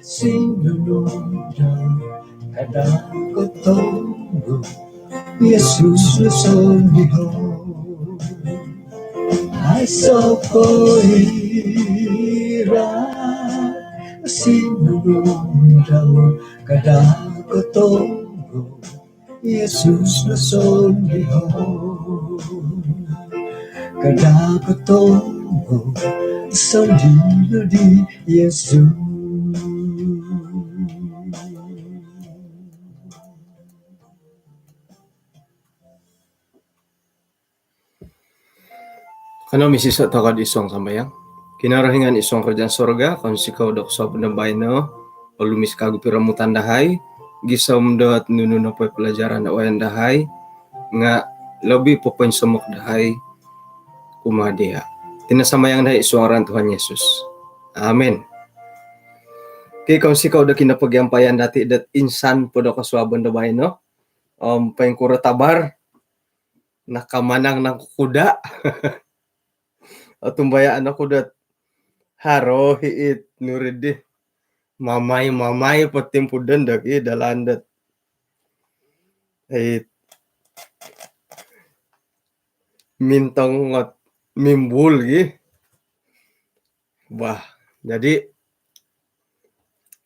sinunod kada ko tunggu Yesus Luzon bihon ay sokoira sinunod kada ko tunggu Yesus Luzon bihon kada ko tunggu sandino di Yesus. Kano misisot takad isong sambayang. Kinarahingan isong kerjaan sorga, kon sikaw dok sa penambay no, o lumis kagu piramutan dahay, gisom dot nununo po pelajaran na wayan dahay, nga lobi po po sumok dahay, kumadia. Tinasamayang dahay isuaran Tuhan Yesus. Amen. Kaya kon sikaw dok kinapagyampayan dati dat insan po dok kaswabon dabay no, pengkura tabar, nakamanang ng kuda, at tumbayaan ako dat haro hiit nuridi mamay patim pudan daki dalandat hit mintang ngot mimbul gi bah jadi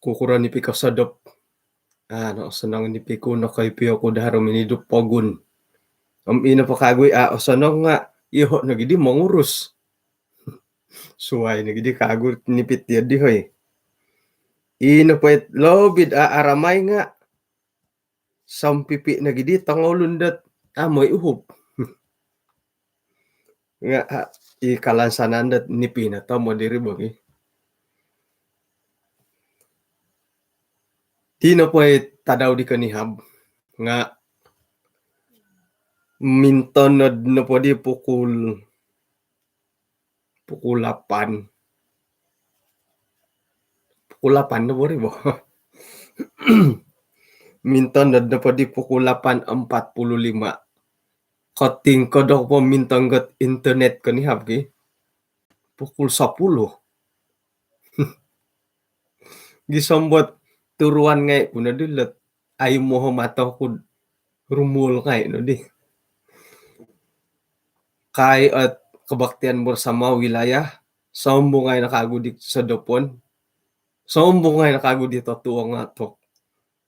kukuran ni pikaw sadop no senang ni piku no kay piyo ko daharo minidup pogun ina pa kagoy osanong nga iho nagidi mangurus suway nagidi kagur nipit dia di hoy ino pait lobid aramay nga sampipi nagidi tangolundat amoy uhop nga ikalansanandat nipina to mo diri bagi tino pait tadaw di kanihab nga minton no po di pukul 8 na po rin mo. Minton na po di pukul 8:45. Kating ko daw po minton gat internet ko ni Habgi. Pukul 10. Gisambot turuan ngay po na dilat. Ay mo humataw ko rumul ngay no di. Kay at kabaktian mo sa mga wilayah. Sambong ngay nakagudik sa dopon. Sambong ngay nakagudi to tuwang nga to.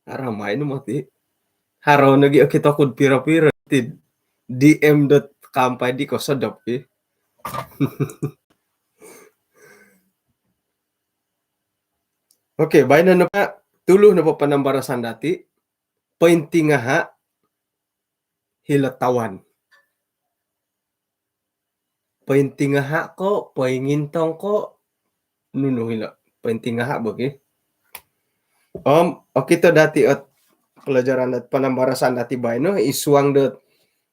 Aramay no mati. Haraw nagi kita kud pira-pira tid dm.kampay di ko sa dopi. Okay, bayan na pa tulo na pa panambarasan dati. Pointi nga ha hilatawan. Pointi nga ha ko, poingintong ko nuno hila. Pointi nga ha bagi. Okay to dati at pelajaran at panambarasan dati bayan no isuang dot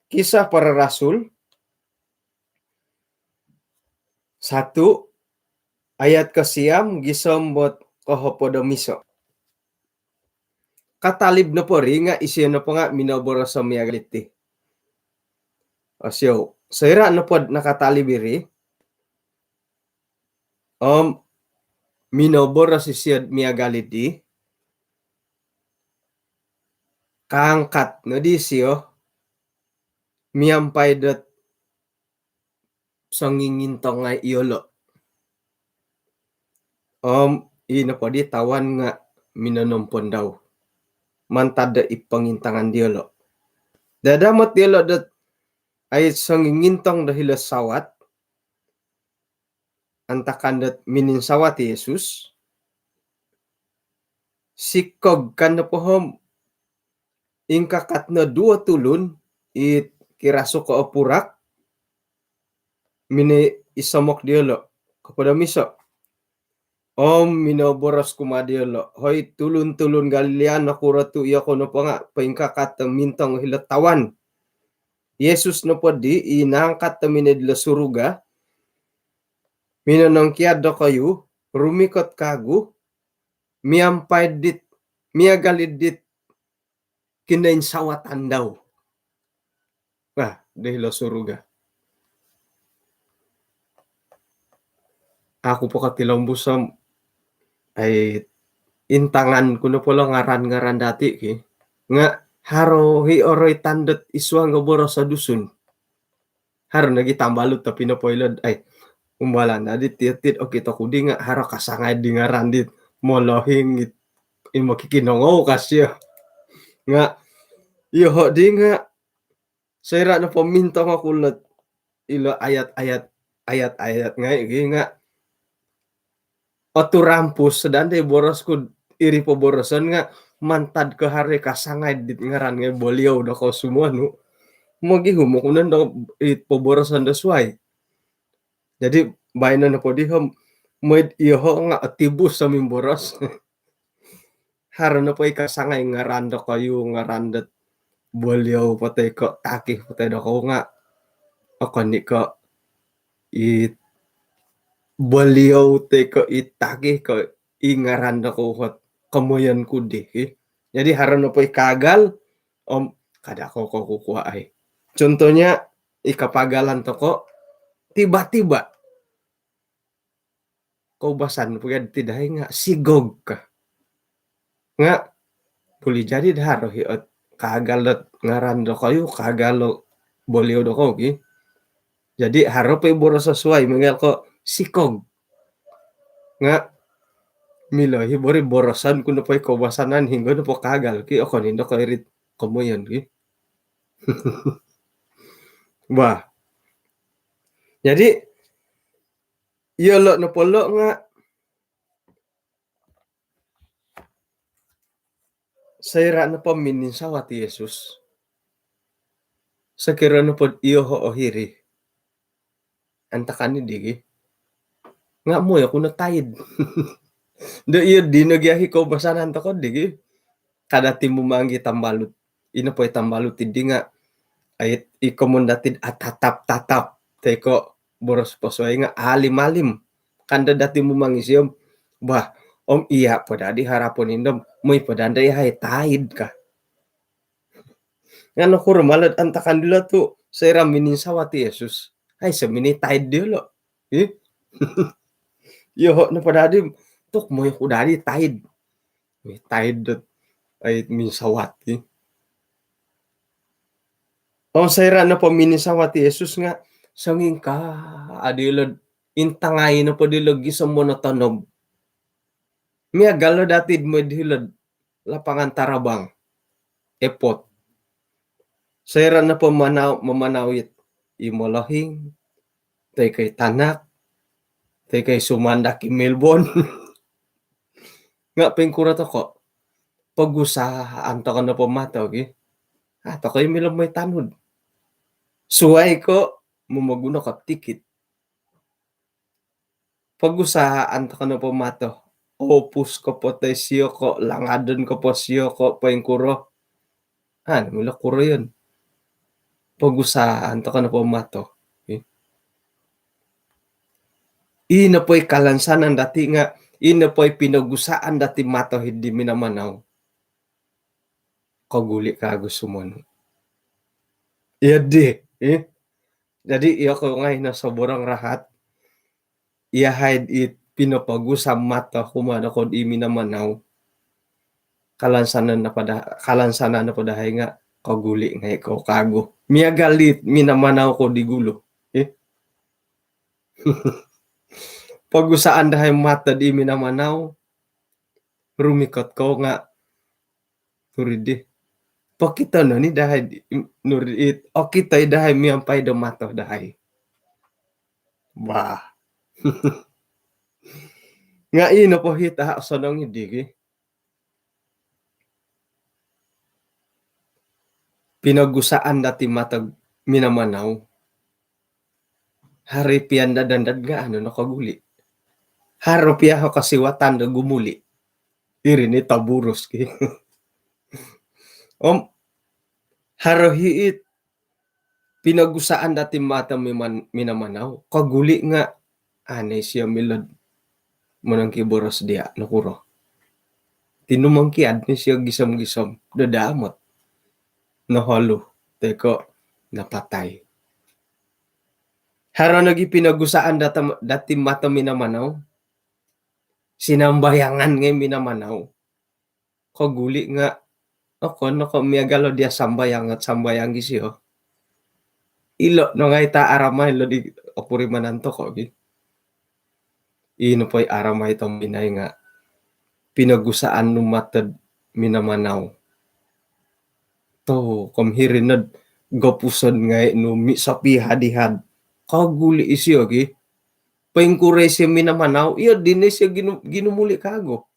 Kisah Para Rasul 1 ayat ke-6 gisombot kohopodomiso. Katalib na po rin nga isya na po nga minoboro sa miyagaliti. Asyo, sayra na po nakatalib iri. Minoboro si siya miyagaliti. Kaangkat no di siyo miyampay dot sangingintong nga iyolo. Ina po di tawan nga minanompon daw. Mantada ipangintangan diolo. Dadamot diolo dot ay sangingintong dahil sawat. Antakan dot mininsawat Yesus. Sikog kan na pohom. Ingkakat na 2 tulun. It kiraso ko opurak. Mini isamok diolo. Kapada miso. Minoboros kumadiolo. Hoy tulun-tulun Galilean nakuratu iya ko no pa nga. Paingkakat mintang hilatawan. Yesus no po di inangkat minidlo suruga. Minanong kiado kayo. Rumikot kagu. Miyampay dit. Miyagalid dit. Kinain sawatan daw. Dahil suruga. Ako po katilang busam ay intangan kuno pala ngaran-ngaran dati ki nga haro hi oroy tandet iswa nga boros sa dusun. Haro nagi tambalot ta pinapoylod ay umbalan na dit titit o kita kudi nga haro kasangay di ngaran dit molohing imo kikinongo kasya nga iyo di nga sira na paminta nga kulat ilo ayat-ayat nga igi nga oturampus sedande boros ko iri po borosan nga mantad ke hari kasangay dit ngaran nga boliau da ko semua nu magi humukunan da it poborosan da suai jadi bayan na po dihom moid iyo nga atibus sa mimboros haro na po ikasangay ngaran da kayo ngaran da boliau patay ko takih patay da ko nga ako ni ko it boliau te ko itagih ko ingaran da ko hot kamoyan ko di jadi haro na po ikagal kada ko kukuha ay contohnya ikapagalan to ko tiba-tiba kaubasan pagad tidak nga sigog ka nga boleh jadi daharo hiot kagalot ngaran do kayo kagalo boliau do ko jadi haro pa boros sesuai mengal ko sikog nga milo hibori borosan kuno pa kaubasanan hingga no po kagal ki ako nindo ko irit kamoyan ki bah jadi yolo no polo nga sayra na paminin sawat Yesus sakira no pod iyo ho ohiri antakani digi nga mo ya kuno tayid do iyo dinagyahi ko basanan to ko digi kada timu manggi tambalut ina po tambalut idi nga ayit ikomundatid atatap-tatap teko boros posoy nga alim-alim kanda dati mo mangisyom bah iya pada di harapon indom moy padanda hay taid ka nga no kurmalad antakan dilo tu sayra minin sawati Yesus ay sa mini taid dilo yo no padadi tuk moy kudadi taid dot ay min sawati sayra na po minin sawati Yesus nga sanging ka adilod intangay na po dilog isang monotonob miya galo datid mo dilod lapangan tarabang epot sayra na po mamanawit imolohing tay kay tanak tay kay sumanda ki Melbourne nga pengkura to ko pagusahan to na po mataw ki ato kay milom may tanod suway ko mumaguna ka tikit pagusahan to na po mato opus ko po tay siyo ko langadon ko po siyo ko pengkuro mula kuro yun pagusahan to na po mato ina po'y kalansanan dati nga ina po'y pinagusaan dati mato hindi minamanaw kaguli ka gusto mo di jadi iya ko ngay na sobrang rahat iya hide it pinapagusam mata kumana ko di minamanaw kalansanan na padahay nga kaguli ngay ko kago miya galit minamanaw ko di gulo pagusaan dahay mata di minamanaw rumikot ko nga turidi pakita no ni dahay nurit o kita dahay miyampay do mato dahay bah nga ino po hita sonong idigi pinagusaan dati matag minamanaw hari pianda dandad nga nakaguli haro piya ho kasiwatan da gumuli iri ni taburos ki haro hiit pinagusaan dati mata minamanaw kaguli nga anay siya milod manang kiboros dia nakuro tinumangkiad ni siya gisam-gisam dadamot nahalo teko napatay haro nagi pinagusaan dati mata minamanaw sinambayangan nga minamanaw. Kaguli nga ako no ko miagalo dia sambayang at sambayang gisiyo. Ilo no nga ita aramay lo di opuri mananto ko gi. Ino po'y aramay itong binay nga pinagusaan numatad minamanaw. To kumhirinad gapusan nga numi sa pihadihad. Kaguli isiyo gi. Paingkuray siya minamanaw, iya din siya ginumuli kago.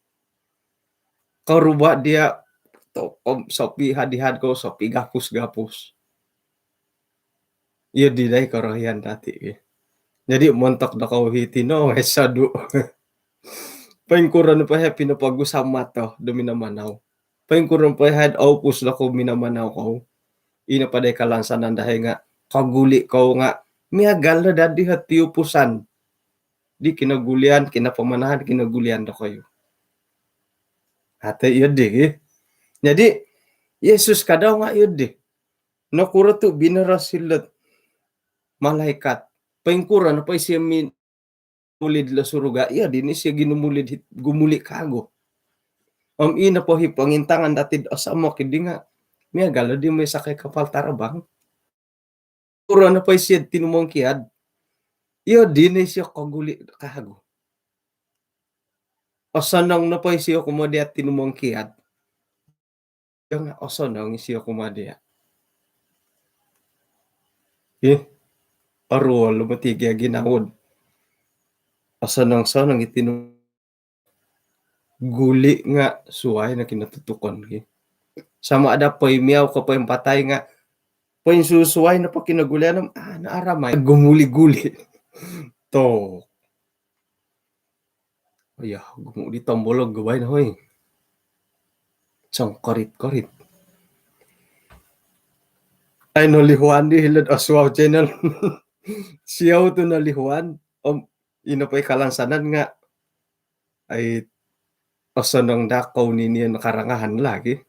Karuba dia to sa pihadihad ko sa pigapus-gapus. Iya dinay karahian dati eh. Jadi montok na kauhiti no, sadu. Paingkuran pa he pinapagusama to do minamanaw. Paingkuran pa head opus na ko minamanaw ko. Ina pa day kalansanan dahil nga kaguli ko nga miagal na dadi hatiupusan. Di kinagulian, kinapamanahan, kinagulian na kayo. Ate yun eh. Jadi, Yesus kadaw nga yun eh. Nakura to binara sila malaikat. Paingkura na pa siya mulid la suruga. Iya, din siya ginumulid, gumuli kago. Ina po hipangintangan datid asamo, kindi nga, miya gala di may sakay kapal tarabang. Kura na pa siya tinumong kiad. Iya, din siya kaguli kago. Asanang na pa siya kumadi at tinumong kiad. Yang asanang siya kumadi at. Arol, lumatigya ginawod. Asanang itinumong guli nga suway na kinatutukan. Sama ada pa miyaw ka pa yung patay nga pa yung susuway na pa kinagulian naaramay. Gumuli-guli. To. Ay, gumuli tambolog gaway na hoy. Sang karit-karit. Ay, nalihuan di hilad aswaw channel. Siyaw to nalihuan. Inapay kalansanan nga. Ay, asanang dakaw niya nakarangahan lagi.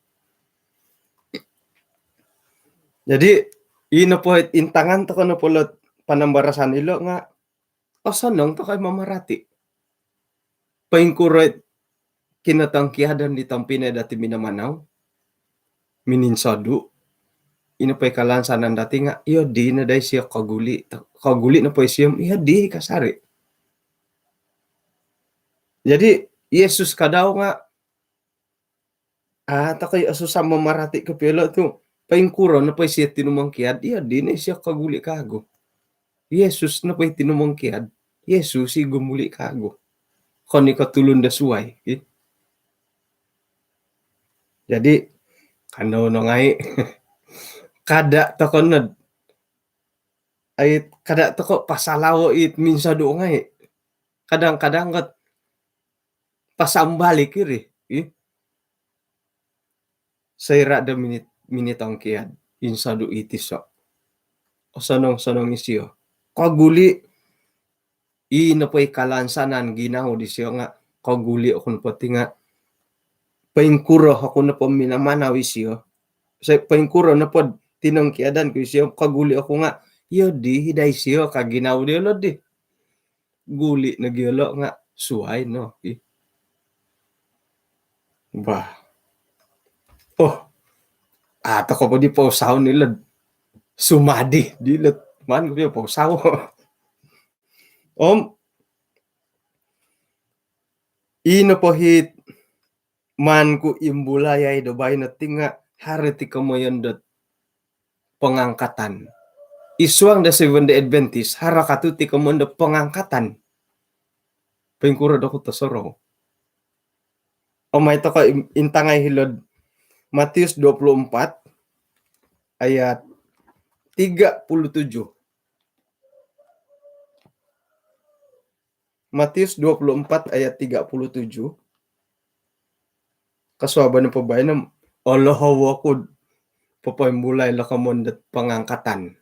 Jadi, ina po intangan to ko na pulot panambarasan ilo nga asanang to kay mamarati. Paingkurat kinatangkihadan di tampina dati minamanaw. Mininsadu. Ina pa'y kalansanan dati nga, iyo di na day siya kaguli. Kaguli na po siya, iya di kasari. Jadi, Yesus kadaw nga, takay asusam mamarati ka pilo to. Paingkura na po siya tinumangkiad, iya di na siya kaguli kago. Yesus na po tinumangkiad, Yesus si gumuli kago. Kani katulon da suway. Jadi, kano no ngay, kada to konod, ay kada to ko pasalawo it minsa do ngay. Kadang-kadang kat pasambalik iri. Sayra da minitang kiad, insa do itiso. O sanong isiyo. Kaguli, ina po'y kalansanan ginaw di siya nga kaguli akong pati nga paingkuro ako na po minamanaw siya. Sa paingkuro na po tinangkiadan ko siya kaguli ako nga iyo di hiday siya kaginaw di lo di. Guli na gilo nga suway no. Bah. Ato ko po di po usaw nila sumadi dilat man ko po usaw. Ino po hit man ko imbulayay do bay na tinga hariti kamoyon dot pengangkatan. Isuang da Seventh-day Adventist harakatuti kamoyon dot pengangkatan. Pengkura do ko tasoro. May to ka intangay hilod Matius 24 ayat 37. Matius 24 ayat 37. Kaswaban ng pabay na alahawa ko papaymulay lakamondat pangangkatan.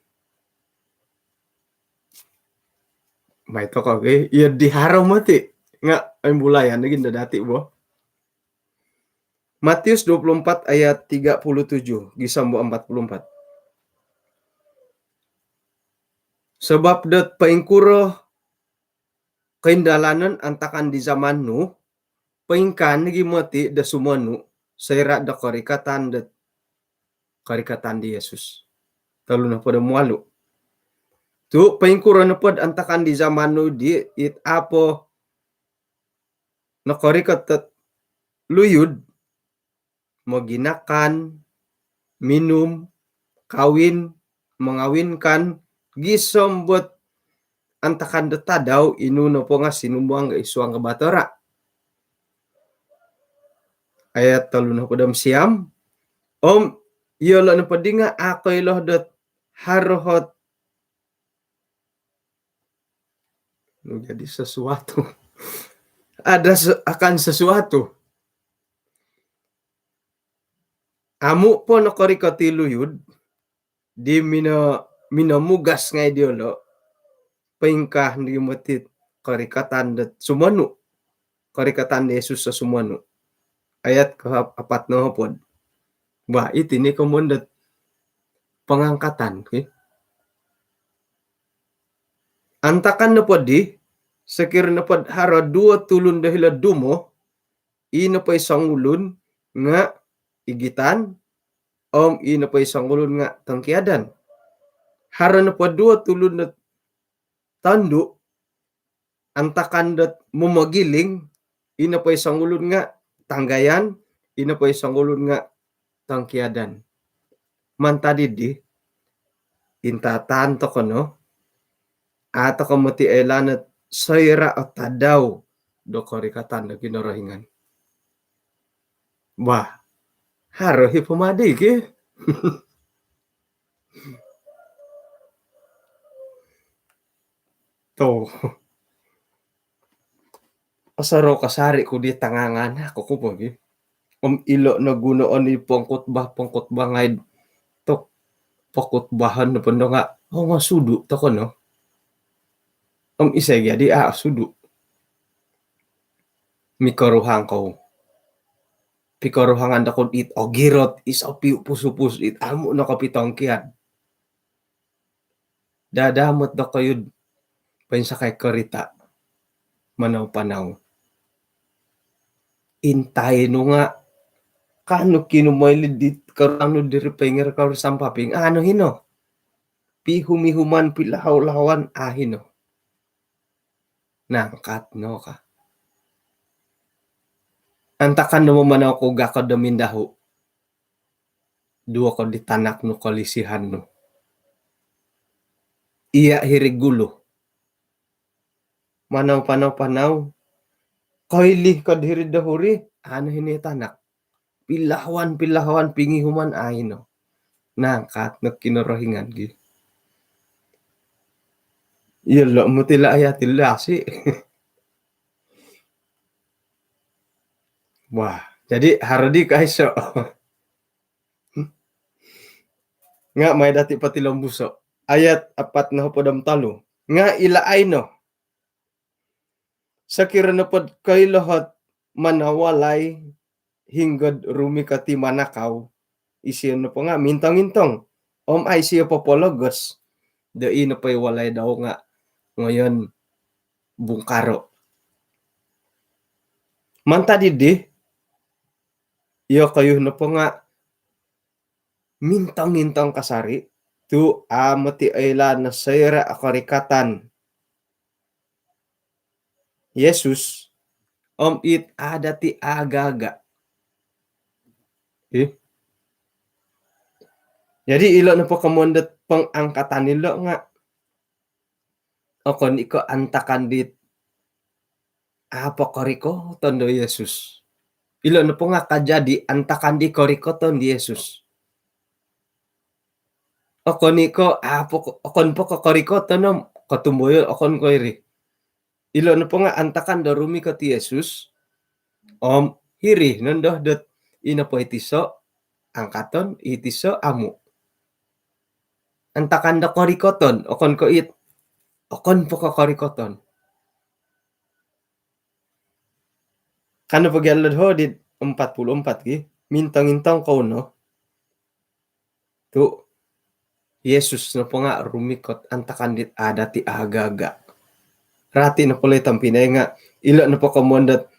May to ka okay? Iya diharaw mati nga ay mulayan naging dati bo. Matius 24 ayat 37 gisambo 44. Sebab dat paingkuro kaindalanan antakan di zaman nu paingkan nagi mati da sumanu sayra da karikatan di Yesus. Talu na pada mualu. Tu paingkura na pod antakan di zamanu di it apo na karikatat luyud maginakan, minum, kawin, mengawinkan, gisombot antakan detadaw inuno po nga sinumbang isuang kabatara. Ayat talu na podam siam. Yola na padinga ako'y lohdot harohot. Jadi sesuatu. Ada akan sesuatu. Amu po na karikati luyud di minamugas nga ideolo paingkah ni matit karikatan dat sumanu karikatan ni Yesus sa sumanu ayat ke-4 na hapon ba iti ni kamundat pangangkatan okay? Antakan na pod di sakir na pod hara dua tulun dahil dumo ina pa isang ulun nga igitan ina pa isang ulun nga tangkiadan hara na pod dua tulun na tandu antakan dat mumagiling ina pa isang ulun nga tanggayan ina pa isang ulun nga tangkiadan mantadi di intatan to kono ato kamati elanat sayra at tadaw do karikatan na ginarahingan bah harohi pumadi ki to asaro kasari ko di tangangan ako ko pogi ilo na gunoon ni pangkotbah ngaid to pakotbahan na pando nga nga sudu to kono isay di sudu mikaruhang ko pikaruhangan dakon it ogirot isapi pusupus it amo na kapitong kiyan dadamot da kayo pensa kay karita manaw-panaw intay no nga kano kinumailid dit karano diri penger kar sampaping ano hino pihumihuman pilahaw-lahawan ahino nangkat no ka antakan no manaw ko gakad damindaho dua ko ditanak no kalisihan no iya hirigulo manaw panaw kaili kad hirid dahuri ano hini tanak pilahawan pingihuman ahino nangkat no kinarahingan gi yelo mutila ayatilla si wah jadi hardi kaiso nga may dati patilong buso ayat 4 na podam talo nga ilaay no sakira na pod kay lahat manawalay hinggad rumikati manakaw isiyo na po nga mintong-intong ay siya popologos dai na pa'y walay daw nga ngayon bungkaro mantadi di iyo kayo na po nga mintang-intang kasari tu amati ayla na sayra akarikatan Yesus it adati agaga jadi ilo na po kamundat pangangkatan nilo nga okon iko antakan dit apokoriko tondo Yesus ilo na po nga kajadi antakan di koriko tondo Yesus okon iko okon po koriko tondo katumboyo okon ko iri ilo na po nga antakan darumi ka ti Yesus hiri nandoh dot ina po itiso angkaton itiso amu antakan da korikoton okon ko it okon po ka korikoton kano pagyalad ho di 44 gi mintang-intang ko no tu Yesus na po nga rumikot antakan dit adati agaga rati na pala itang pinay nga ilo na po kamundat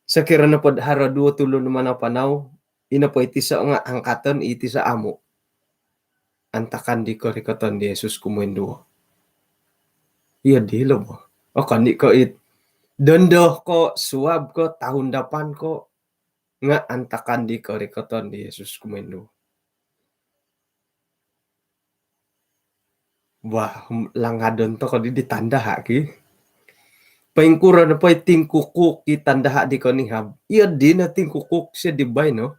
Sakira na pod hara duo tulo naman na panaw, ina po iti sa nga angkatan iti sa amo. Antakan di ko rikoton di Jesus kumundo. Iya di lo mo. O kani ko dondo ko, suwab ko, tahun depan ko, nga antakan di ko rikoton di Jesus kumundo. Wah, langadon to ko di ditanda haki. Paingkura na pa tingkukuk itanda di ko nihab. Iya di na tingkukuk siya di bay no.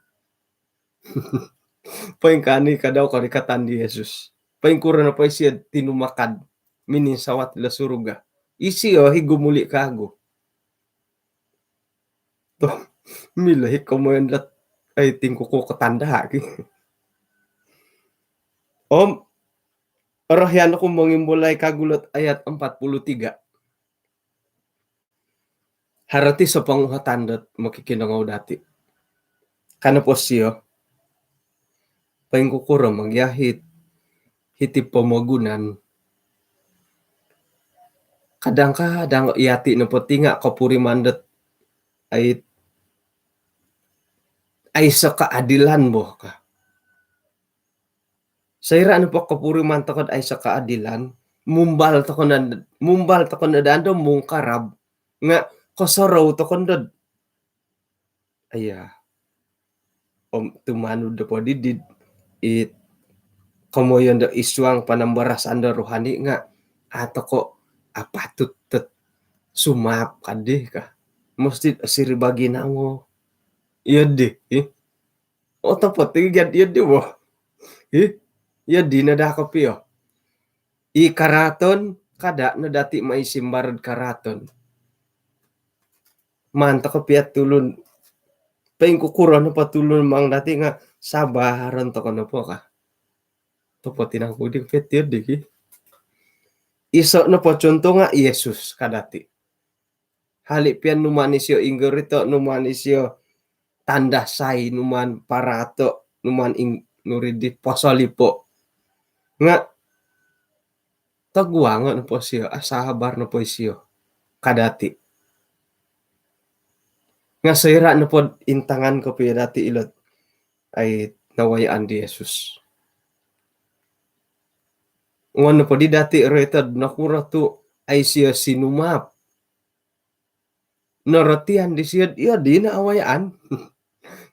Paingkani ka daw karikatan di Jesus. Paingkura na pa siya tinumakad. Minisawat la suruga. Isi higumuli kago. To, milahi ko mo yan ay tingkukuk katanda haki. Orahyan ako mangimbulay kagulot ayat 43. Harati sa panguhatandat makikinangaw dati. Kana po siya, paingkukura magyahit, hitip pamagunan, kadang iyati na po tinga kapuri mandat ay sa kaadilan mo ka. Sayra ano po kapuri man takod ay sa kaadilan, mumbal to ko na dando mong karab, nga kosaraw to kondod. Aya, tumanud na po didid, kamoyon da iswang panambaras anda rohani nga, ato ko apatut sumap kadih ka. Mesti siribagi na mo. Iya di. O tapos tigyan iya di mo. Iya di na dakop iyo. I karaton kada na dati maisimbarad karaton. Manta ko piat tulun. Paingkukura na patulun mang dati nga sabaharan to ko na po ka. Tapos tinangkudik piat iya di. Iso na po contoh nga Yesus kadati. Halipian numanisyo inggorito numanisyo tanda say numan parato numan nuridi pasalipo nga tagwangan po siya asahabar na po siya kadati nga sayra na po intangan ko po dati ilot ay nawayaan di Jesus ngano po di dati retad nakura to ay siya sinumap naratian di siya iya di na awayaan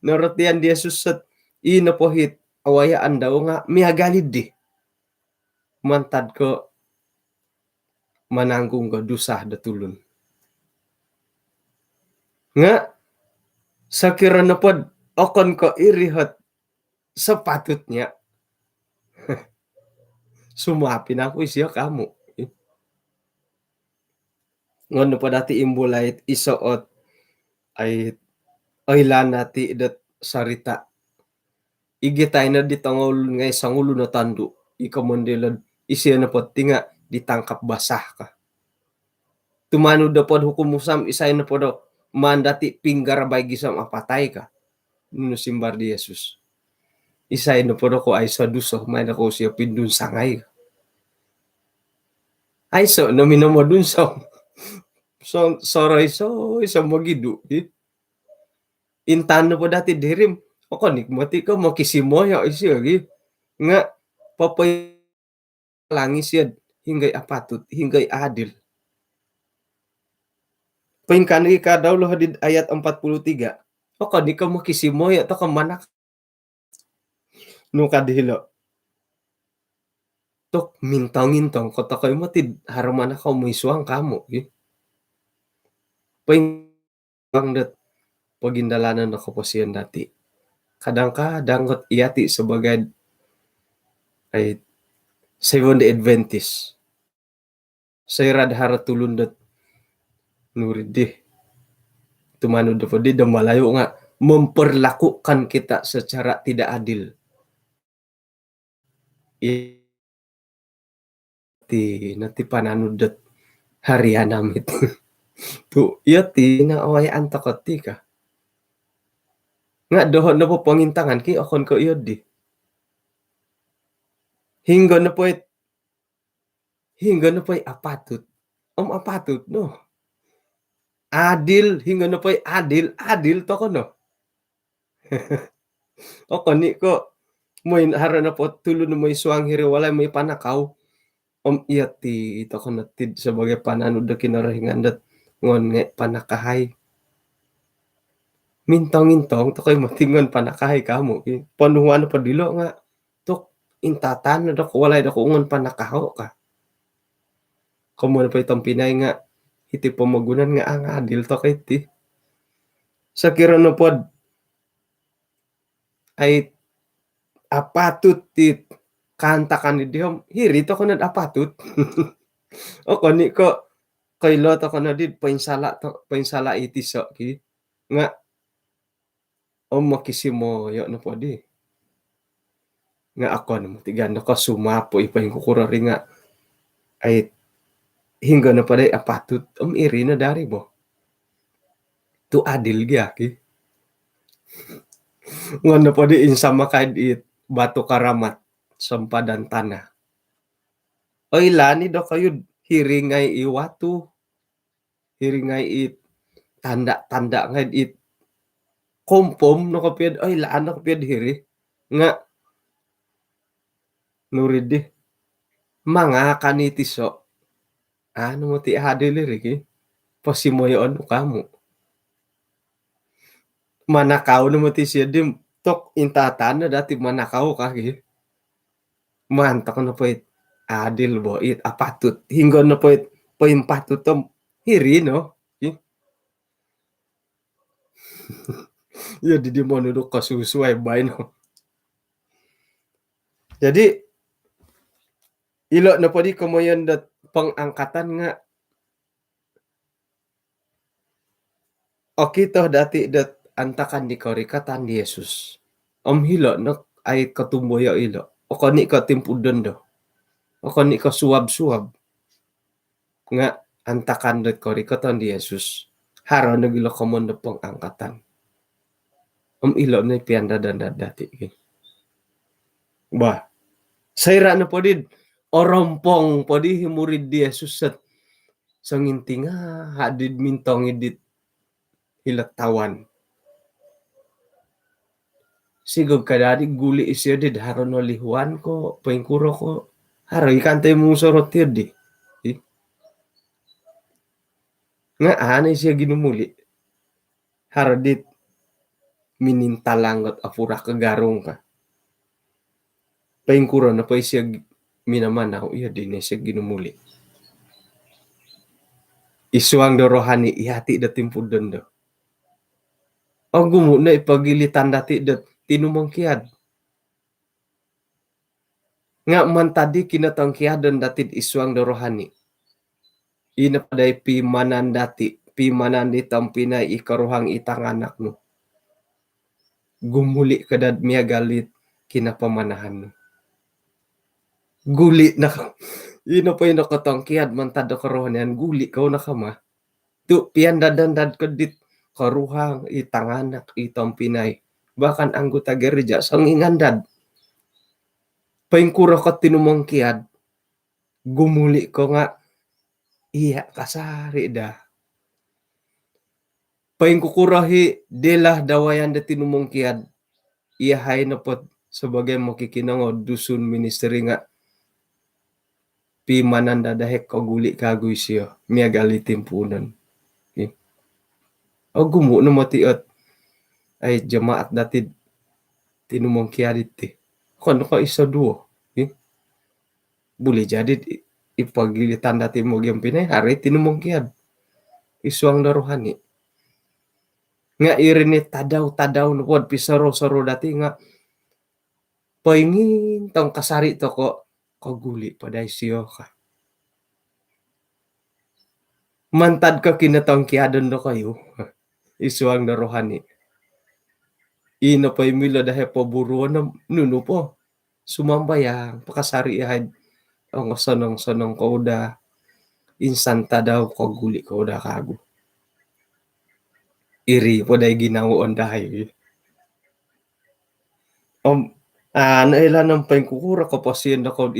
naratian di Jesus at inapohit awayaan daw nga miagalid di mantad ko mananggung ko dusah datulun nga sakira na pod okon ko irihat sa patutnya sumapin ako siya kamo ngono pa dati imbulay isuot ay oilan nati dat sarita igitay na ditangol ngay sangulo na tando ikamondelad isiya na pod tinga ditangkap basah ka tumano da pod hukumusam isay na pod mandati pinggar bay gisam apatay ka nuno simbar di Jesus isay na pod ako ay sa duso may nako siya pindun sangay ay so nomino mo dun so soray so isang magidu intan na po dati dirim ako nikmati ko makisimoya isyo nga papay langis yan hinggay apatut hinggay adil paingkan ika daw lo hadid ayat 43 ako di ka makisimoya to ka manak no kadhilo tok mintang-intang kota kayo matid haraman ako mo isuang kamo paing dat pagindalanan ako po siyan dati kadang-kadang iyati sebagai ay Seventh-day Adventist saya rad hara tulundat nuridih tumano dapat di malayo nga memperlakukan kita secara tidak adil nanti pananudat harian amit tu iyati na awayaan takot ka nga dohon na po pangintangan ki akon ko iyo di hingga na po apatut apatut no Adil hingga na po'y adil to kono. O kani ko moy harana po tulo na moy suang hiriwalay moy panakaw. Iya ti ito kono tid sebagai pananud da kinarahingan dat ngon nga panakahay. Mintong-intong to kay matingon panakahay kamo panuhan na padilo nga tok intatan na dako walay dako ngon panakaho ka. Komo na pa itong Pinay nga iti pamagunan nga ang adil to kay ti. Sa kira na pod ay apatut ti kanta kanidihom hiri to kunad apatut. O kani ko kaylo to kono did painsala iti so ki nga o makisimoyo na podi. Nga ako na tiganda ko sumapo ipaing kukurari nga ay hingga na paday apatut iri na dari bo. Tu adil gyaki. Nga na padi insama kaid it batu karamat sampadan tanah. Oy lani do kayo hiringay iwatu. Hiringay it tanda-tanda ngaid it kompom no kapiyad ay laan no kapiyad hiri nga nurid di mga kanitiso ano mo ti adil iri pasimoyon kamo manakaw no mo ti siya dim tok intatan na dati manakaw ka manta ko na po adil bo it apatut hingga na po impatut tom hiri no ya di mo nuduk kasusuay bay no. Jadi ilo na po di kumayan dat pangangkatan nga okay to dati dat antakan di karikatan di Yesus. Hilo na ay katumboyo ilo. O kani ka timpudon do. O kani ka suwab-suwab. Nga antakan dat karikatan di Yesus. Haro na gilo kamon na pangangkatan. Ilo na ipianda dan dati. Bah. Sayra na po din. Orompong po di himurid di Jesus at sanginti nga hadid mintong idit hilatawan. Sigog kadadi guli isyo di haro no lihuan ko paingkuro ko haro ikantay mong sorot di. Nga anay siya ginumuli. Haro dit minintalangot apura kagarong ka. Paingkuro na pa siya minamanaw iya din siya ginumuli. Isuang do rohani ihati da timpudon do. O gumo na ipagilitan dati dat tinumangkiad. Nga man tadi kinatangkiadan dati isuang do rohani. Ina paday pimanan dati pimanan di tampinay ikaruhang itang anak no. Gumuli kadad miya galit kinapamanahan no. Guli na ka. Ina pa yung nakatangkiad man tada karuhan guli ka na kama. Tu piandadandad ka dit karuhang itanganak itong Pinay. Bahkan anggota gereja sang ingandad. Paingkura ka tinumangkiad. Gumuli ko nga iya kasari da. Paingkukurahi delah dawayan da tinumangkiad. Iya hay na po sebagai makikinangod dusun ministeri nga pimanan dadahek kaguli kagoy siya. Miya galitin punan. Okay. O gumo na matiot ay jamaat dati tinumangkiad iti. Kano ka isa duo. Okay. Boleh jadi ipagilitan dati mo yung Pinay hari tinumangkiad. Isuang daruhani. Nga irinit tadaw no pod pisaro-saro dati nga paingin tong kasari to ko kaguli paday siyo ka. Mantad ka kinatangkiadon do kayo. Isuang daruhani. Ino pa imila dahil paburuan na nuno po. Sumambayang pakasari ihad ang sanang kauda insanta daw kaguli kauda kago. Iri po day ginawon dahil. Nailan ng paingkukura ko pa siya na kod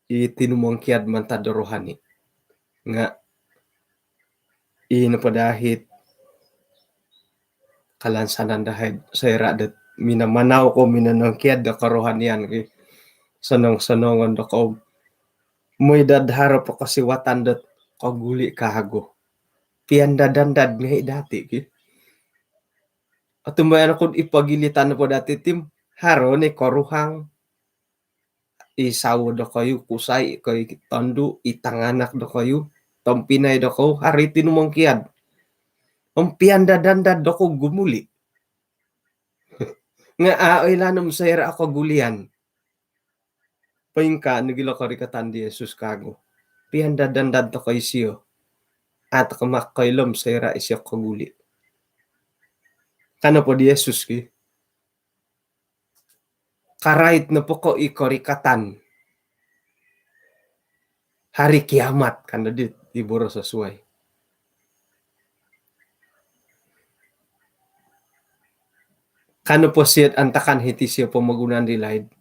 itinumangkiad man tadarohani. Nga ina padahit kalansanan dahil saya radat minamanaw ko minanangkiad da karohanian ki sanong-sanongon da ko moy dadhara pa kasiwatan dat kaguli kahago pian dadandad nga dati ki at tumayan ako ipagilitan po dati tim haro ni koruhang isawo da kayo kusay kay tandu itanganak da kayo tampinay da ko hari tinumangkiad ang pian dadandad da ko gumuli nga aoy lanom sayra ako gulian paingka nagilo karikatan di Jesus kago pian dadandad to kay siyo at kamakailom sayra isya kaguli kano po di Jesus ki karait na po ko ikorikatan hari kiamat kano di iburo sa suway kano po siyat antakan hiti siya pamagunan di laid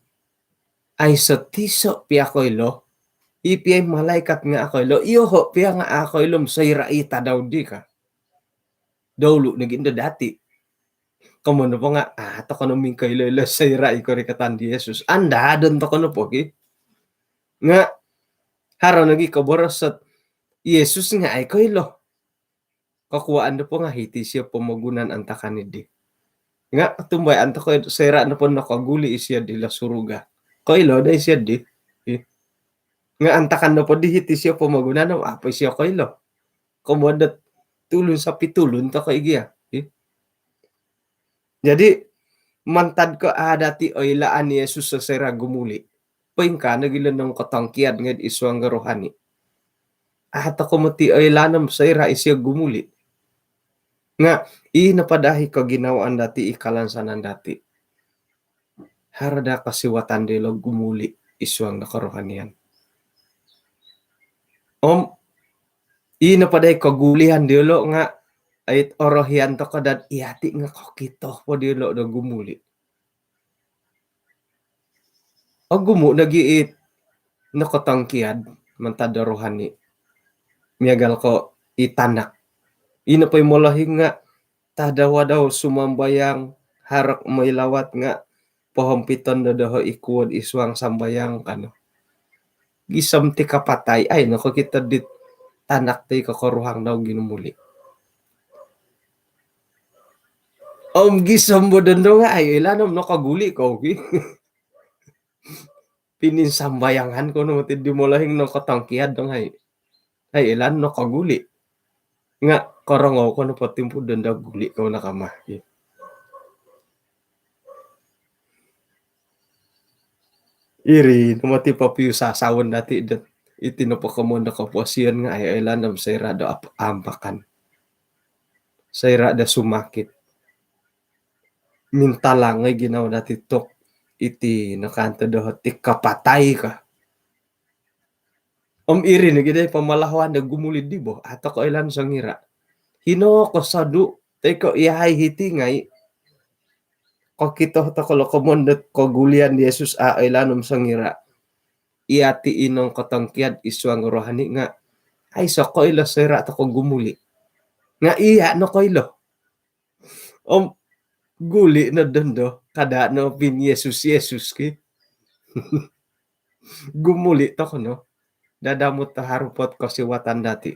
ay sa tiso piya ko ilo ipiyay malaikat nga ako ilo iyoho piya nga ako ilom sayra ita daw di ka dawlo naging dati kamuno po nga ato ko naming kailo sayra ikorikatan di Jesus anda doon to ko no po ki nga haro nagi kaboros sa Jesus nga ay kailo kakuhaan na po nga hiti siya pamagunan antakan ni di nga tumbay anto ko sayra na po nakaguli isya di la suruga kailo day siya di nga antakan na po di hiti siya pamagunan no apoy siya kailo kumodat tulon sa pitulon to kaigya jadi mantad ko dati oy laan ni Jesus sa sera gumuli paingka nagilan ng katangkiad ngad iswang rohani ato ko mati oy lanam sera isya gumuli nga napadahi ko ginawaan dati ikalansanan dati harada kasiwatan dilo gumuli iswang nakarohanian napadahi ko gulihan dilo nga ay orohian to kadad iati nga kokito po dilo do gumuli gumu nagiit nakatangkiad mantad rohani miagal ko itanak ina pa'y molahing nga tadawa daw sumambayang harak may lawat nga pahompiton na daw ikuod iswang sambayang kano gisam ti kapatay ay nako kita dit tanak ti kakoruhang daw ginumuli gisam mo doon daw nga ay ilanom nakaguli ko okay? Pininsambayangan ko no ti dimolahing nakatangkiad dong ay ilan nakaguli nga karangaw ko na patimpo doon daw guli ko nakama iri namati papiyo sasawan dati itinapakamun na kapuasiyan nga ay ilanam sayra do ampakan sayra da sumakit mintalang ngay ginaw dati tok iti nakanta do ti kapatay ka iri na gina pamalawan na gumulid di bo ato ko ilan sang ngira hino ko sadu tay ko ihay hiti ngay ko kito to ko lokomondet ko gulian di Jesus ilanom sang ngira iati inong katangkiad iswang rohani nga ay so ko ilo sira to ko gumuli nga iya no ko ilo guli na dondo kada no pin Jesus ki gumuli to ko no dadamot ta harupot ko siwatan dati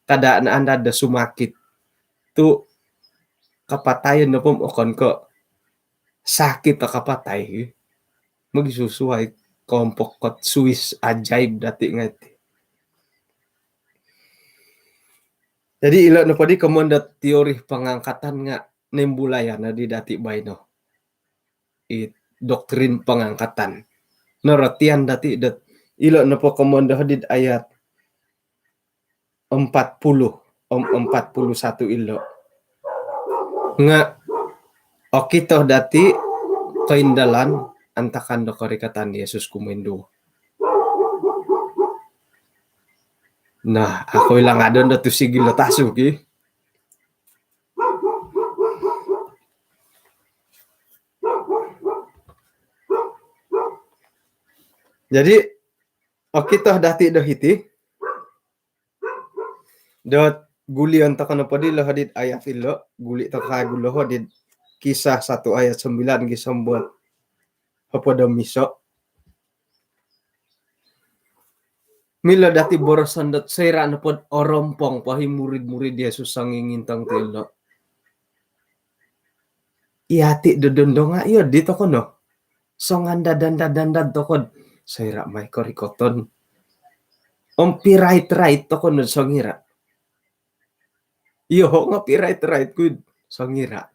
kada na anda da sumakit tu kapatayan na pumukon ko sakit ta kapatay magsusuhay kompok kot Swiss ajaib dati nga jadi ilo na padi kemondat teori pengangkatan nga nembulaya na di dati bayno doktrin pengangkatan naratian dati dat ilo na po kemonda hadid ayat 41 ilo nga okito dati kaindalan antakan do karikatan Yesus kumendo nah ako ilang adon datu sigil tasuk jadi kita dati do hiti dot gulian ta kana padi hadit ayat ilo guli ta kagulo hadit kisah 1 ayat 9 gisambot hapada miso mila dati borosandat sera na pod orompong pahi murid-murid Yesus sangingintang tilo iati dodondonga iyo dito kono songanda dandad tokod sera may korikoton right to kono songira iyo nga right good songira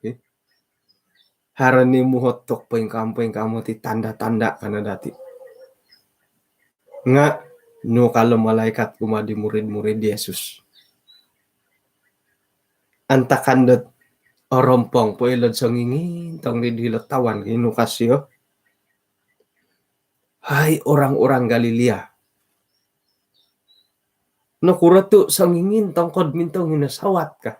harani muhotok poing kamu ti tanda-tanda kana dati nga no kalau malaikat kumadi murid-murid Yesus antakandet orompong poilod sangingin tong di diletawan inu kasyo hai orang-orang Galilea no kuratu sangingin tongkod mintong hinasawat ka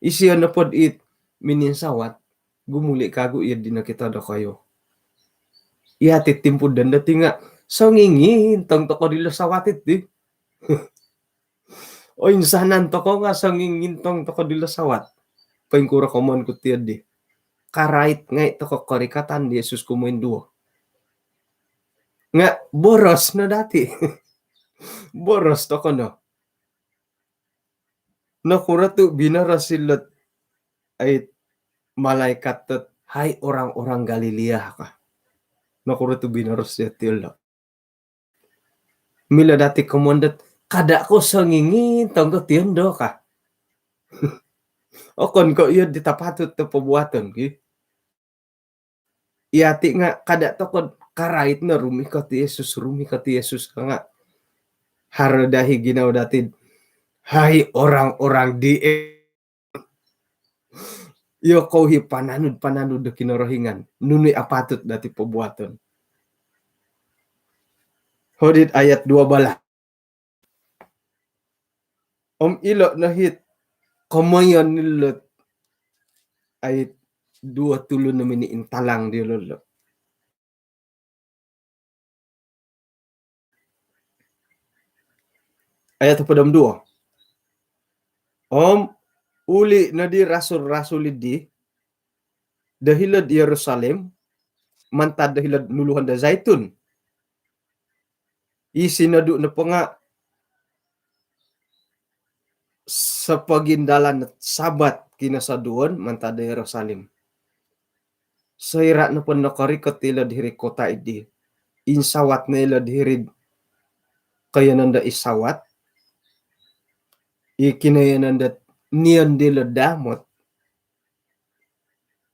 isiyo na pod it mininsawat gumuli kagu iya dina kita do kayo iya titimpud dan datinga sangingin tong toko dilasawatit di o insanan toko nga sangingin tong toko dilasawat paingkura komon kutiad di karait ngay toko korikatan di Yesus kumuin duo nga boros na dati boros toko no kuratu binarasilot ay malaikat tet hai orang-orang Galilea ka kuratu binaros ya tilo mila dati komondet kada ko sangingin tong tiendo ka okon ko iya ditapatut te pembuatan ki iati nga kada tokod karait na rumi ka ti Yesus ka nga haradahi ginaw dati hai orang-orang di yo kauhi pananud de kinorohingan nunui apatut dati pembuatan hodit ayat 2 bala om ilo nahit komayon nilot ayat 2 tulo na miniin talang di lolo ayat padam 2 om uli na di rasul-rasul di dahilad Yerusalem mantad dahilad nuluhan da zaitun isinadu na nga sa pagindalan sabat kinasaduan mantad da Yerusalem saira na pon nakarikot ila diri kota idi insawat na ila diri kaya nanda isawat ikinayananda niyan dila damot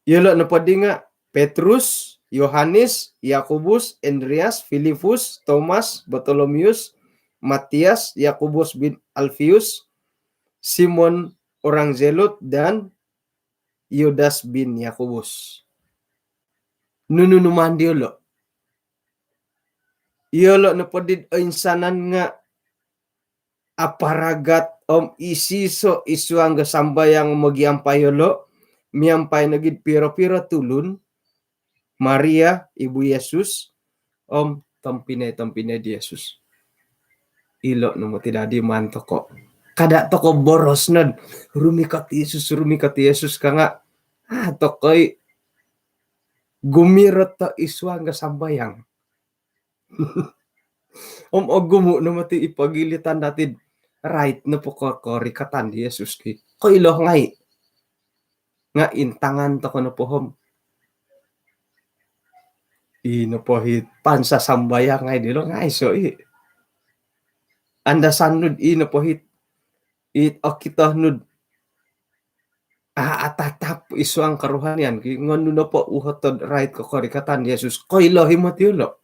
yelo na padi nga Petrus, Yohanes, Yakobus, Andreas, Filipus, Thomas, Bartolomeus, Matias, Yakobus bin Alfius, Simon orang Zelot dan Yudas bin Yakobus. Nununuman diolo. Yolo na padid insanan nga aparagat om isiso isuang gasambayang magiampay yolo miampay nagid piro-piro tulun Maria ibu Yesus om tampinay di Yesus ilo no tidak di man toko kada toko boros nad rumikat Yesus ka nga tokoy gumirot ta isuang gasambayang om ogumo no mati ipagilitan natin right na po korikatan di Yesus ki ko ilo ngay nga intangan to kono pohom inopohit pansasambayang ngay dilo ngay so anda sanud inopohit it okito nud atatap isu ang karuhanian ki ngono no po uhotod right ko korikatan Yesus ko ilo himotilo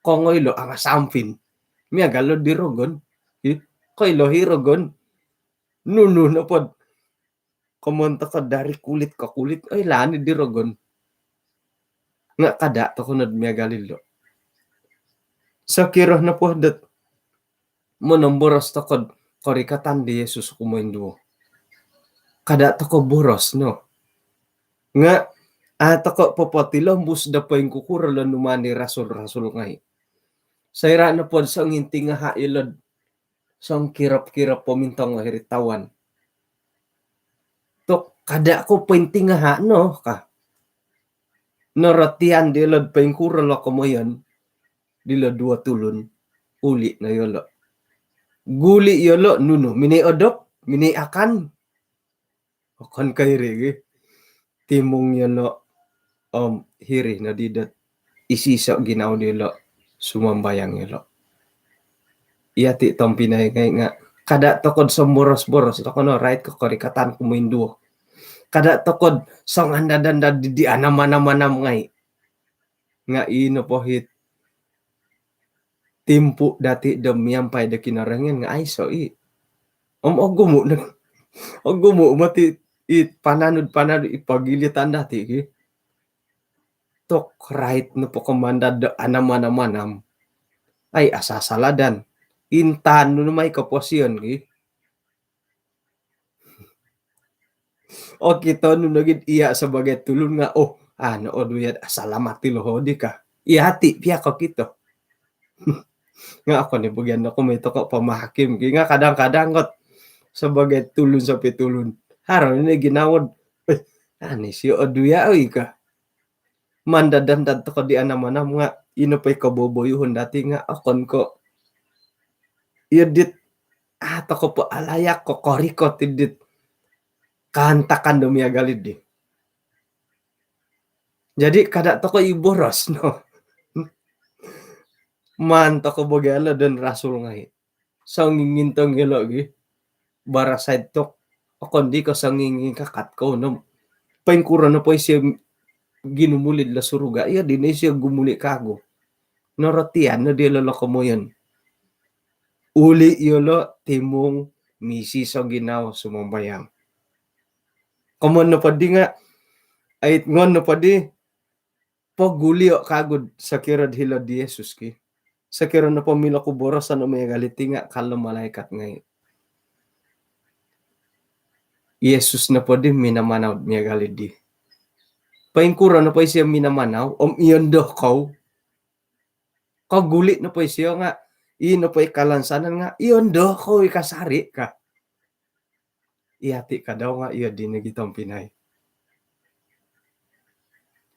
kongoilo ang sampin miya galo dirogon ko ilo hirogon nunu no pod kumonta ka dari kulit ka kulit ay lani dirogon nga kada to kunod miya galilo sa kiroh na po dat monomboros to kod korikatan di Yesus kumoinduo kada to ko boros no nga ato ko popotilo bus da po yung kukuralo numani rasul ngay sayra na po sa nginti nga hailod Song kirap-kirap pamintang lahir tawan. Tok kada ko penting nga no ka. Naratian dilad pengkura lo kamoyan. Dila 2 tulun. Uli na yolo. Guli yolo nuno. Mini odok. Mini akan. Akan kairi. Timong yolo. Hiri na didat. Isisa ginaw nilo. Sumambayang yolo. Iyati tong pinay ngay nga. Kada tokod sa boros-boros. Ito ko no, right ko korikatan kumuinduo. Kada tokod song anda-danda di anam-anam ngay. Nga ino po hit. Timpu dati demiampai de kinarangan nga ay so i. Ogumo na. Ogumo mati pananud ipagilitan dati ki. Tok right no po komanda de anam-anam. Ay asasaladan. Intan no may kaposyon ki. O kita no nagid iya sebagai tulun nga ano duyad salamat ti lohodi ka. Ihati piya ko kito. Nga ako ni bugyan ako may toko pamahakim ki nga kadang-kadang got sebagai tulun sa pitulun. Haron ni ginawad. Ani si oduya oy ka. Mandadan to ko di anam-anam nga inopay kaboboyuhon dati nga akon ko. Yedit ko po alayak ko koriko tidit kantakan dumiya galid di. Jadi kada to ko iboros no. Man to ko bogala dan rasul ngai. Sangingintong gelo gi. Bara side tok akon di ko sangingin kakat ko no. Pengkura na po siya ginumulid la suruga. Iya din siya gumuli kago. Norotian na di lolo ko mo yun. Uli yolo timong misi so ginaw sumambayang. Kamon na pa di nga ay ngon na pa di paguli o kagod sa kirad hilad di Jesus ki. Sa kirad na pamila ko boros ano may galiti nga kalam malaikat ngay. Jesus na pa di minamanaw niya galid di. Paingkura na pa siya minamanaw iyon do ko. Kaguli na pa siya nga ino pa kalansanan nga iyon do ko ikasari ka. Iyati ka daw nga iya din nagitong Pinay.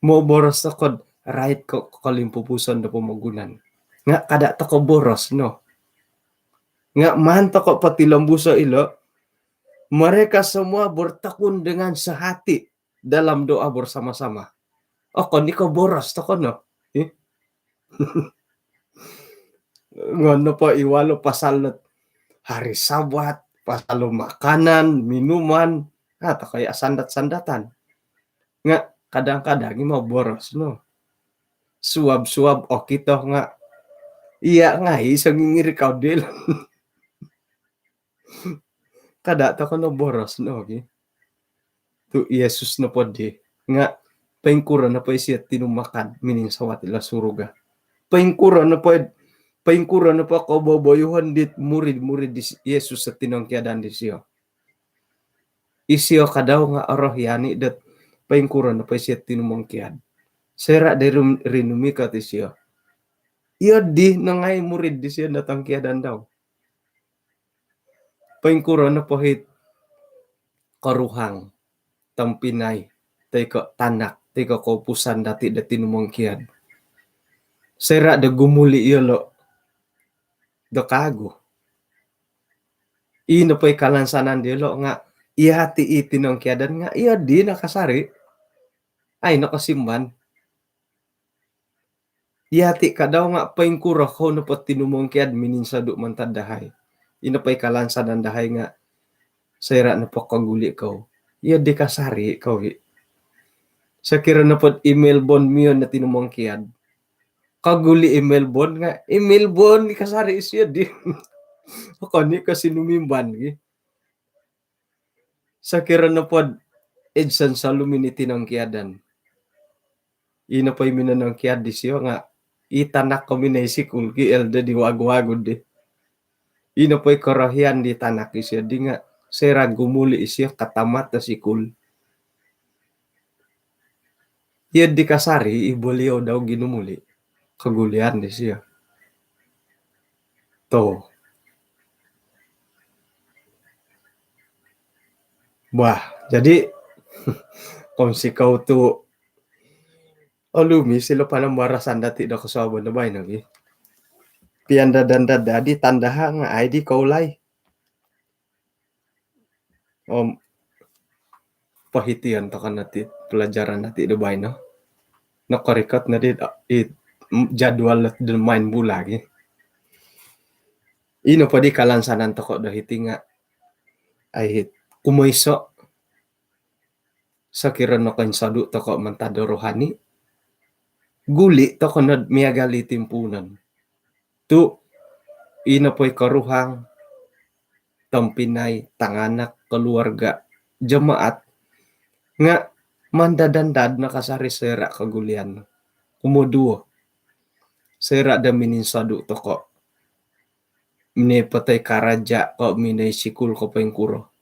Mo boros ako right ko kalimpupusan na pumagunan. Nga kada to ko boros no. Nga man to ko pati lambusa ilo. Mereka semua bertekun dengan sehati dalam doa bersama-sama. Ako ni ko boros to ko no. Ngono pa iwalo pasalot hari Sabat, pasalo makanan, minuman, atau kayak sandat-sandatan. Nga kadang-kadang mau boros no. Suab-suab kita nga iya nga isang ngiri kau del. Kada to no boros no okay? Tu Yesus na po di nga paingkura na po siya tinumakan mining sawat ila suruga. Paingkura na po ako boboyuhan dit murid-murid di Yesus sa tinangkiadan di siya. Isiyo kadaw nga aroh yani dat paingkura na po siya tinumangkiad. Sera de rinumika ti siya. Iyo di nangay murid di siya natangkiadan daw. Paingkura na po hit karuhang tampinay teko tanak teko kopusan dati tinumangkiad. Sera de gumuli yolo do kago. Ino pa'y kalansanan dilo nga ihati itinong kiadan nga iya di nakasari. Ay nakasimban. Ihati ka daw nga paingkura ko no pat tinumong kiad mininsado man tadahay. Ino pa'y kalansanan dahay nga sera na po kaguli ko. Iya di kasari ko. Sa kira na po email bond miyon na tinumong kiad. Kaguli email bond nga. Email bond ni kasari isya di. Ako ni kasi numimban. Sa kira na po edsan sa luminiti ng kiadan. Ina pa yung ng kiad di siya nga. Itanak kami na isikul ki elda di wag-wagod di. Ina pa yung karahian di tanak isya. Di nga sera gumuli isya katamat na sikul. Iya di kasari iboliyo daw ginumuli. Kagulian di siya. To. Jadi kung sikaw tu lumi sila panambarasan dati da kasabon na bay nagi. Pianda danda dadi tandaha nga ID kaulay. Pahitian to kan nati pelajaran nati da bay no. Nakarikat na dit jadwal da main bulagi. Ino pa di kalansanan to ko dahiti nga ay kumoiso sa kiran no kan sadu to ko mantado rohani. Guli to ko na miyagali timpunan. Tu ino po'y karuhang tampinay tanganak keluarga jemaat nga mandadandad na kasari sera kagulian. Kumuduo sera da mininsadu to ko. Mine patay karaja ko minay sikul ko pengkuro.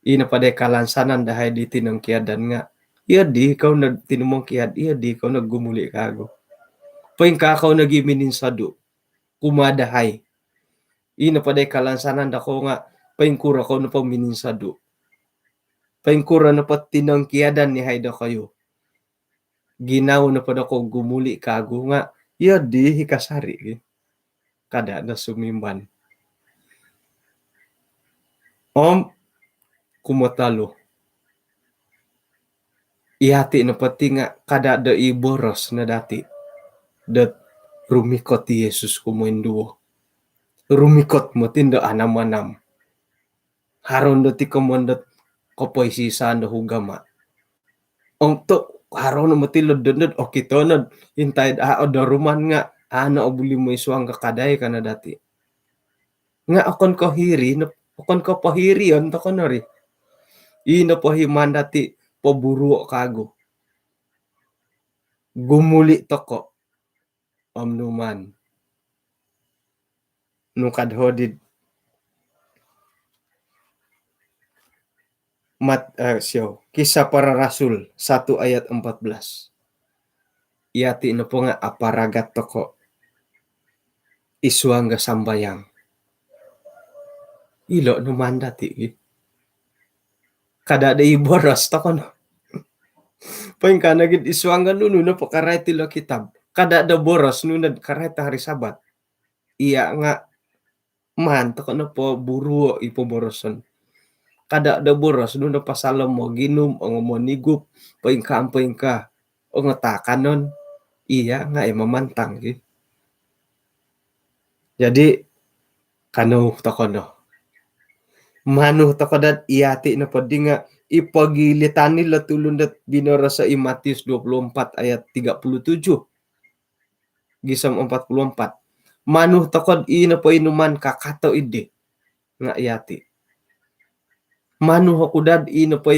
Ina paday kalansanan dahay di tinang kiadan nga. Iya di ikaw tinumong kiad, iya di ikaw naggumuli kago. Peng kakaw nagimininsadu. Kumadahay. Ina paday kalansanan dako nga pengkura ko na pamininsadu. Pengkura na pat tinang kiadan ni hayda kayo. Ginaw na pa ko gumuli kago nga. Iya di hikasari. Kada na sumimban. Kumatalo. Ihati na pati nga kada da iboros na dati. Dat rumikot ti Yesus kumuinduo. Rumikot mo tinda anam-anam. Haron da ti kamandat kapoy sisan da hugama. To haron na matilod donod o kitonod hintay da ruman nga ana obuli mo isuang kakaday ka na dati. Nga akon kahiri akon ka pahiri on to kanari. Ina pahiman dati paburo kago. Gumuli toko. Amnuman. Nung kadhodid. Kisah para Rasul 1 ayat 14. Iyati na po nga aparagat toko. Isuang ga sambayang. Ilo numan dati. Kada da iboras toko no. Paing ka nagid isuang ga nuno na pakaray tilo kitab. Kada da boros nunad karay hari sabat. Iya nga man toko na po buru ipoboroson. Kada da boros nuna pasalam mo ginum o mo nigup paing ka o ngatakanon. Iya nga mamantang. Jadi kano toko no. Manu toko dat iyati na padi nga ipagilitan nila tulundat binara sa Matius 24 ayat 37. Gisam 44. Manu tokod ina po inuman kakato ide nga iyati. Manu hakudad ina po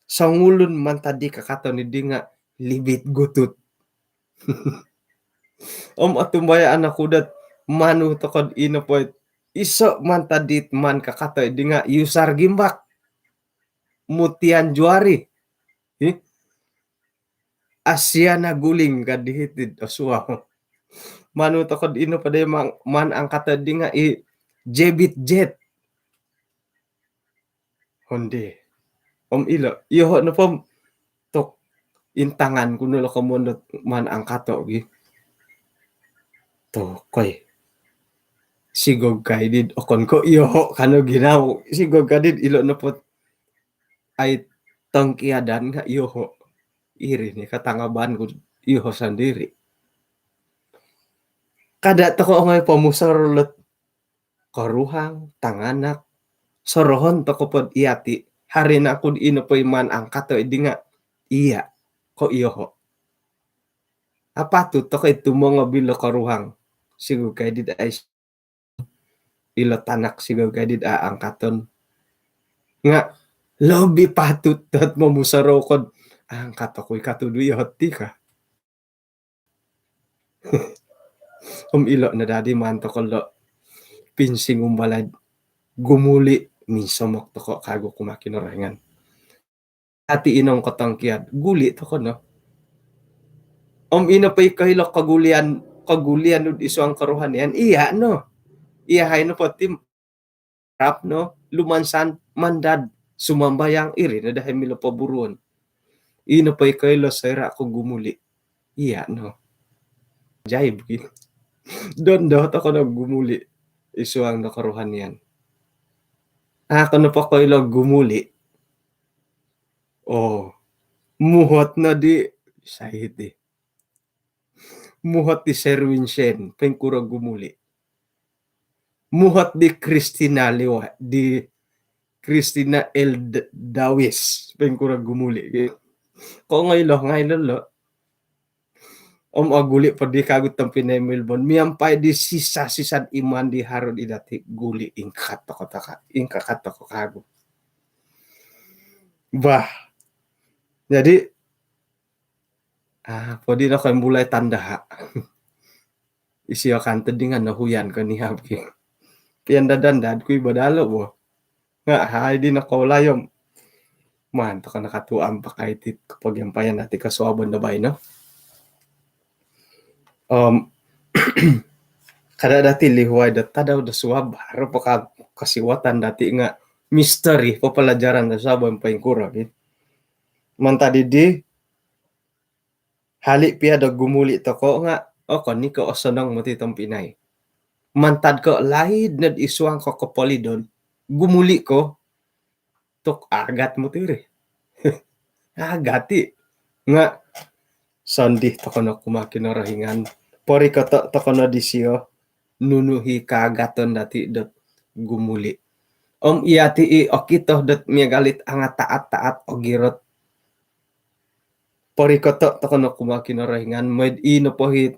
sangulun man tadi kakato ide nga libit gutut. Atumbaya anak kudat manu tokod ina po iso man tadit man kakato ide nga yusar gimbak. Mutian juari. Asya na guling kadihitid aswaw. Manu tokod ino pada man ang kata di nga jebit jet. Hindi. Ilo. Iho na pom tok intangan kuno lo kamundot man ang kato gi. To koy. Sigog kaidid okon ko iho kano ginaw. Sigog kadid ilo na po ay tangkiadan nga iho. Iri ni katangaban ko iho sendiri. Kada toko ngay pamusarulot karuhang tanganak sorohon toko pod iyati hari na kun ino po man ang kato di nga iya ko iho. Apa tu toko itu mga bilo karuhang sigug kay did ay ilo tanak sigug kay did ang katon nga lobi patut tat mamusarokod ang kato ko'y katuduy hoti ka. Ilo na dadi man to kolo pinsing umbalad gumuli minsomok to ko kago kumakinorengan. Ati inong katangkiad guli to ko no. Ina pa'y kahilok kagulian ud iso ang karuhan yan. Iya no. Iya hay no pati rap no lumansan mandad Sumambayang iri na dahil mila paburuan. Ina pa'y kailo sayra ako gumuli. Iya no. Jay begini. Doon daw ako naggumuli. Isuang nakaruhanian. Ako na pa kailo gumuli. Oh. Muhot na di. Sahid eh. Muhot di Sherwin Shen. Pengkura gumuli. Muhot di Christina Lewa. Di Christina L. Dawis. Pengkura gumuli. Kung ngayon lo. Aguli pa di kagut ng Melbourne. Miyampay di sisa-sisan iman di haro di dati guli ingkat ako kago. Bah. Jadi pwede na kayo mulai tanda ha. Isiyo kan tedingan na huyan ko ni Habki. Piandadandad ko ibadalo bo. Nga hay di na kaulayom. Man, to ka nakatuam pa kahit kapag yampayan natin kasuaban na bay, no? Kada dati lihuay data daw da suwab haro pa ka kasiwatan dati nga mystery papalajaran da sabon pa yung kurag man tadi di hali pia da gumuli to ko nga ni ko osanong mo titong Pinay mantad ko lahid na isuang ko kapolidon gumuli ko tok agat mo tiri agati nga sandi to ko na kumakinarahingan pori ko to ko na disyo nunuhi kagaton dati dot gumuli. Iyati okito dot miagalit anga taat ogirot. Pori ko to ko na kumakinarahingan med ino pohit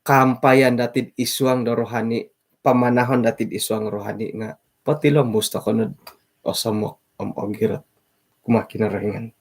kampayan dati isuang da rohani pamanahon dati isuang rohani nga patilom musta ko na osamok ogirot kumakinarahingan.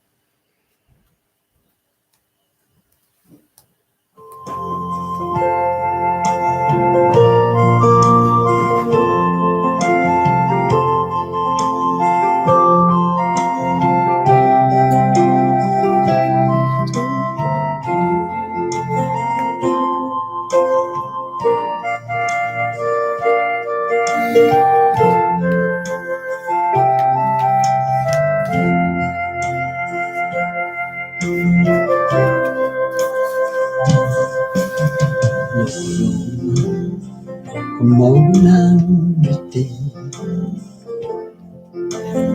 Maulang ngiti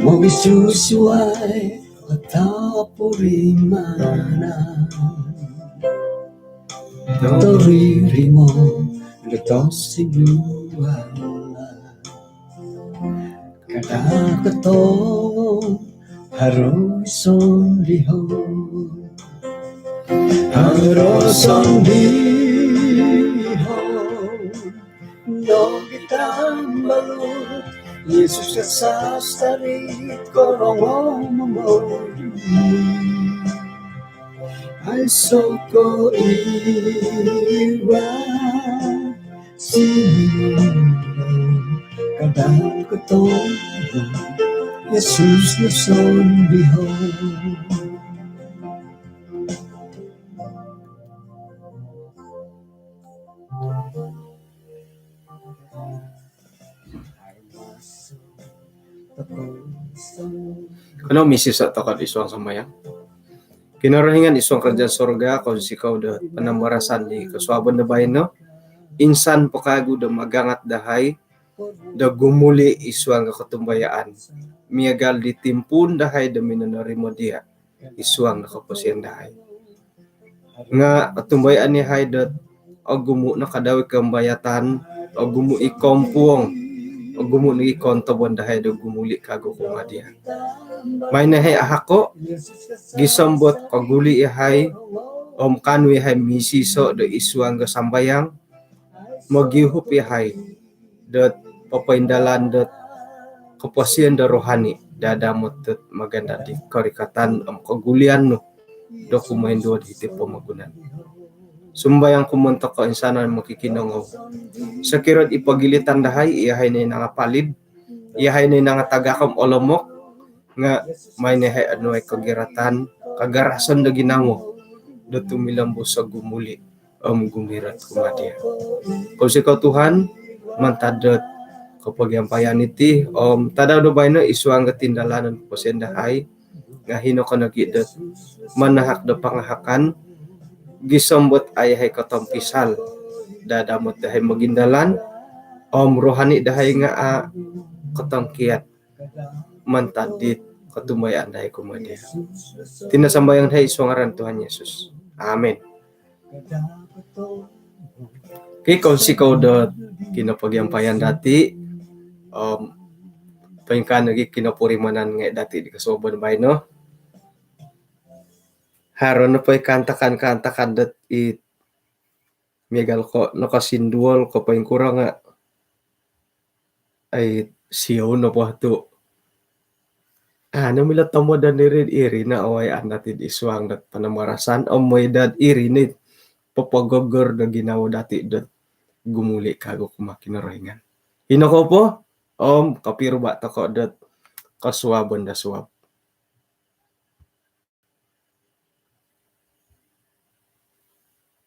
mo isusuway atapurimana toriri mo luto sinuan kadakato haruson lihon haruson no kitang balut Yesus kasastari korong mo ay soko iwa sinulong kadang kutong Yesus nason bihon. Ano misis at takad isuang samayang? Kinarahingan isuang kerjaan sorga kung sikaw da panambarasan di kasuaban na bayan no? Insan pakago da magangat dahay da gumuli isuang katumbayaan. Miyagal di timpun dahay da minanarimo diya isuang nakapasyan dahay. Nga katumbayaan ni hay da agumu nakadawi kambayatan agumu ikompuong agumu ni kontabon dahay da gumuli kago kumadiya. May nahay ahako gisambot kaguli ihay kanwi hay misiso da isuang gasambayang magihup ihay dat papaindalan dat kapasian da rohani dadamot dat maganda di karikatan kagulian no do kumain do di pamagunan sumbayang kumunta ka insanan makikinangaw sa kirot ipagilitan dahay iyahay na nangapalid iyahay na nangatagakam olomok nga may nahay ano ay kagiratan kagarason da ginango do tumilambo sa gumuli gumirat kumadiya kung sikaw Tuhan mantadot kapag yang payan iti tada do bayno isuang ketindalanan po sendahay nga hino ka nagidot manahak do pangahakan gisombot ayahay katompisal dadamot dahay magindalan rohani dahay nga katangkiat mantadit katumayan dahay kumadya tinasambayang dahay isuangaran Tuhan Yesus. Amen. Okay, kung sikaw do kinapagyampayan dati paingkan lagi kinapurimanan nga dati di kasoban bay no haron na pa'y kantakan dat it megal ko nakasindual ko paing kurang nga ay siyaw na po ito namila tamo dan iri na away natin iswang dat panamarasan may dad iri ni papagogor na ginawa dati dat gumuli kago kumakinarohingan. Hino ko po kapiro ba tako dat kasuwaban da suwab.